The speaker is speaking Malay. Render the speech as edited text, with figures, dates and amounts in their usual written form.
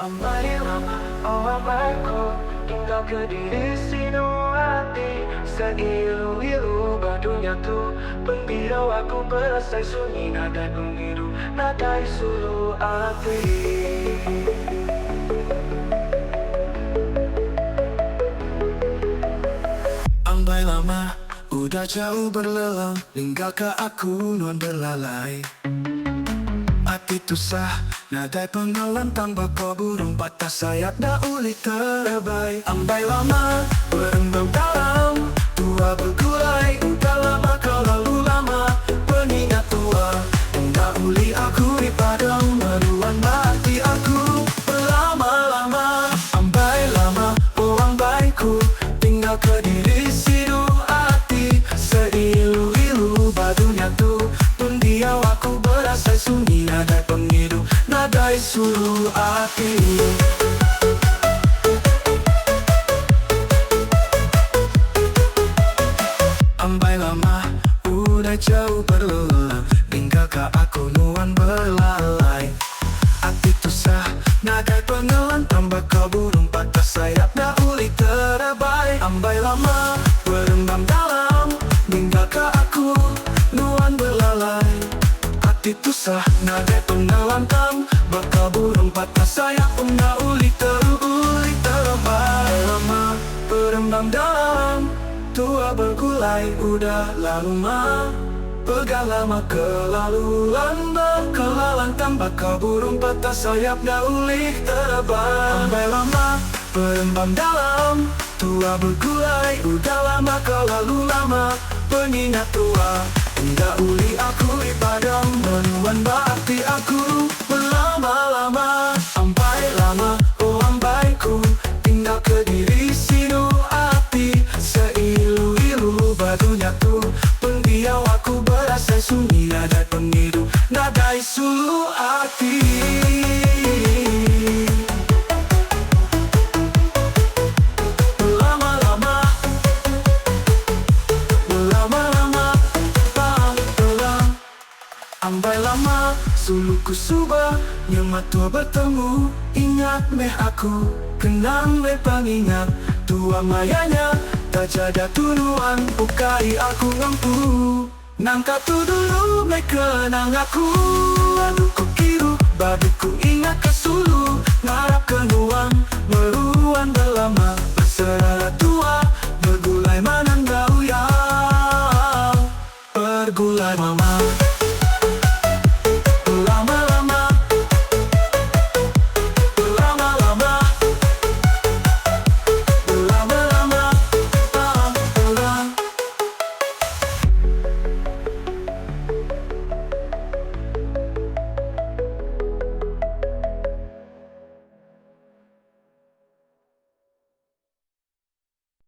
Amai lama, oh abaiku tinggal ke diri sinu hati. Seilu-ilu badunya tu pembiro aku berasai sunyi. Nadai pemiru, nadai sulu hati. Ambai lama, udah jauh berlelang, tinggalkah aku nuan berlalai. Hati tu sah, nadai pengalan tambah kau burung patah sayap dah uli terabai. Ambai lama, berembam dalam, tua bergulai. Udah lama kau lalu lama, pengingat tua. Enggak uli aku di padang, meruan mati aku berlama-lama. Ambai lama, oh ambaiku, tinggal ke diri sidu hati. Seilu-ilu badunya tu, pendiam aku berasai sunyi. Nadai pengiru, nadai sulu hati. Ambai lama, udah jauh berlelang, tinggalkah aku nuan berlalai. Hati tu sah, nadai pengelan, tambah kau burung patah sayap dah uli terabai. Ambai lama, berembam dalam, tinggalkah aku nuan berlalai. Hati tu sah, nadai pengelantang, bakal burung patah sayap dah uli terabai. Lama, berembam dalam, tua bergulai, udah lama. Pegang lama kelaluan, berkelantang, bakal burung patah sayap dah uli terabai. Ambai lama, berembam dalam, tua bergulai, udah lama kelalu lama. Pengingat tua, enggak uli aku di padang, menuan bakti aku berlama-lama. Ambai lama, oh ambaiku, tinggal ke diri sinu hati. Seilu-ilu badunya tu, pendiam aku berasai sunyi. Nadai pengiru, nadai sulu hati. Ambai lama, suluku subah, nyemat tua bertemu. Ingat meh aku, kenang meh pengingat. Tua mayanya, tak jada tunuan, bukai aku ngampu. Nangka tu dulu meh kenang aku. Aduh ku kiru, baduku ingat kesulu.